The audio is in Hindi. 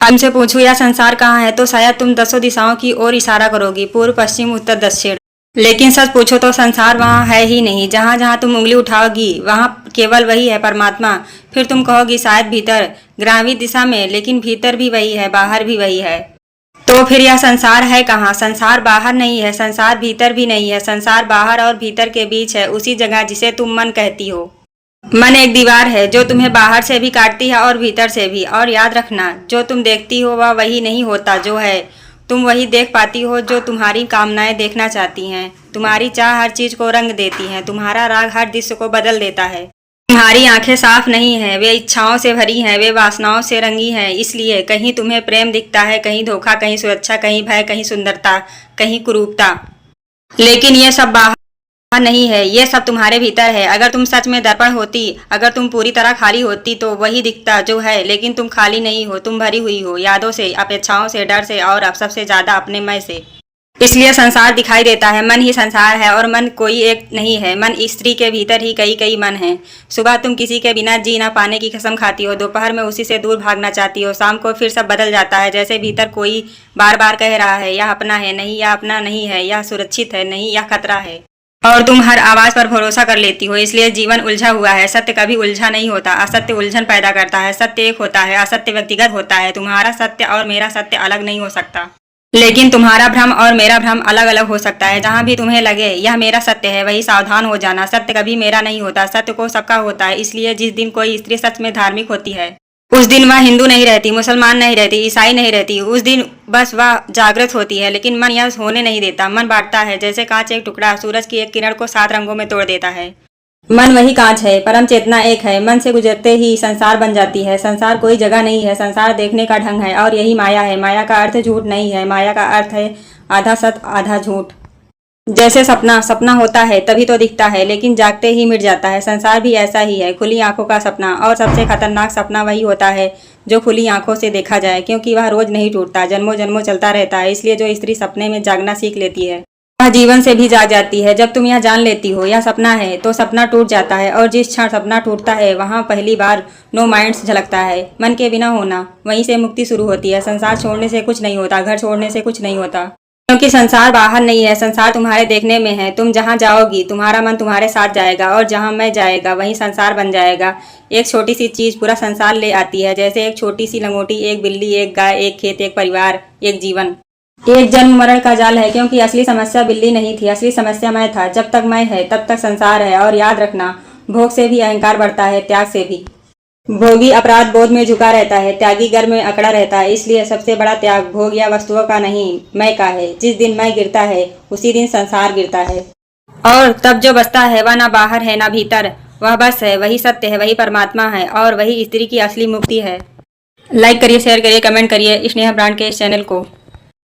तुमसे पूछूं यह संसार कहाँ है तो शायद तुम 10 दिशाओं की ओर इशारा करोगी, पूर्व पश्चिम उत्तर दक्षिण। लेकिन सच पूछो तो संसार वहाँ है ही नहीं। जहाँ जहाँ तुम उंगली उठाओगी वहाँ केवल वही है परमात्मा। फिर तुम कहोगी शायद भीतर, ग्रामीण दिशा में, लेकिन भीतर भी वही है, बाहर भी वही है। तो फिर यह संसार है कहाँ? संसार बाहर नहीं है, संसार भीतर भी नहीं है, संसार बाहर और भीतर के बीच है, उसी जगह जिसे तुम मन कहती हो। मन एक दीवार है जो तुम्हें बाहर से भी काटती है और भीतर से भी। और याद रखना, जो तुम देखती हो वह वही नहीं होता जो है। तुम वही देख पाती हो जो तुम्हारी कामनाएं देखना चाहती हैं। तुम्हारी चाह हर चीज को रंग देती है, तुम्हारा राग हर दृश्य को बदल देता है। तुम्हारी आंखें साफ नहीं हैं, वे इच्छाओं से भरी हैं, वे वासनाओं से रंगी हैं। इसलिए कहीं तुम्हें प्रेम दिखता है, कहीं धोखा, कहीं सुरक्षा, कहीं भय, कहीं सुंदरता, कहीं कुरूपता। लेकिन ये सब बाहर नहीं है, ये सब तुम्हारे भीतर है। अगर तुम सच में दर्पण होती, अगर तुम पूरी तरह खाली होती तो वही दिखता जो है। लेकिन तुम खाली नहीं हो, तुम भरी हुई हो यादों से, अपेक्षाओं से, डर से और अब सबसे ज्यादा अपने मैं से। इसलिए संसार दिखाई देता है, मन ही संसार है और मन कोई एक नहीं है। मन स्त्री के भीतर ही कई कई मन है। सुबह तुम किसी के बिना जी ना पाने की कसम खाती हो, दोपहर में उसी से दूर भागना चाहती हो, शाम को फिर सब बदल जाता है, जैसे भीतर कोई बार बार कह रहा है यह अपना है नहीं, यह अपना नहीं है, यह सुरक्षित है नहीं, यह खतरा है। और तुम हर आवाज पर भरोसा कर लेती हो। इसलिए जीवन उलझा हुआ है। सत्य कभी उलझा नहीं होता, असत्य उलझन पैदा करता है। सत्य एक होता है, असत्य व्यक्तिगत होता है। तुम्हारा सत्य और मेरा सत्य अलग नहीं हो सकता, लेकिन तुम्हारा भ्रम और मेरा भ्रम अलग अलग हो सकता है। जहां भी तुम्हें लगे यह मेरा सत्य है, वही सावधान हो जाना। सत्य कभी मेरा नहीं होता, सत्य को सबका होता है। इसलिए जिस दिन कोई स्त्री सच में धार्मिक होती है, उस दिन वह हिंदू नहीं रहती, मुसलमान नहीं रहती, ईसाई नहीं रहती। उस दिन बस वह जागृत होती है। लेकिन मन यह होने नहीं देता। मन बांटता है, जैसे कांच एक टुकड़ा सूरज की एक किरण को 7 रंगों में तोड़ देता है। मन वही कांच है, परम चेतना एक है। मन से गुजरते ही संसार बन जाती है। संसार कोई जगह नहीं है, संसार देखने का ढंग है। और यही माया है। माया का अर्थ झूठ नहीं है, माया का अर्थ है आधा सत आधा झूठ। जैसे सपना सपना होता है तभी तो दिखता है, लेकिन जागते ही मिट जाता है। संसार भी ऐसा ही है, खुली आंखों का सपना। और सबसे खतरनाक सपना वही होता है जो खुली आंखों से देखा जाए, क्योंकि वह रोज नहीं टूटता, जन्मों जन्मों चलता रहता है। इसलिए जो स्त्री सपने में जागना सीख लेती है वह जीवन से भी जाग जाती है। जब तुम यह जान लेती हो यह सपना है, तो सपना टूट जाता है। और जिस क्षण सपना टूटता है वहां पहली बार नो माइंड्स झलकता है। मन के बिना होना, वहीं से मुक्ति शुरू होती है। संसार छोड़ने से कुछ नहीं होता, घर छोड़ने से कुछ नहीं होता, क्योंकि संसार बाहर नहीं है, संसार तुम्हारे देखने में है। तुम जहाँ जाओगी तुम्हारा मन तुम्हारे साथ जाएगा, और जहाँ मैं जाएगा वहीं संसार बन जाएगा। एक छोटी सी चीज पूरा संसार ले आती है, जैसे एक छोटी सी लंगोटी, एक बिल्ली, एक गाय, एक खेत, एक परिवार, एक जीवन। एक जन्म मरण का जाल है, क्योंकि असली समस्या बिल्ली नहीं थी, असली समस्या मैं था। जब तक मैं है तब तक संसार है। और याद रखना, भोग से भी अहंकार बढ़ता है, त्याग से भी। भोगी अपराध बोध में झुका रहता है, त्यागी गर्व में अकड़ा रहता है। इसलिए सबसे बड़ा त्याग भोग या वस्तुओं का नहीं, मैं का है। जिस दिन मैं गिरता है उसी दिन संसार गिरता है। और तब जो बचता है वह ना बाहर है ना भीतर, वह बस है, वही सत्य है, वही परमात्मा है, और वही स्त्री की असली मुक्ति है। लाइक करिए, शेयर करिए, कमेंट करिए स्नेहा ब्रांड के इस चैनल को।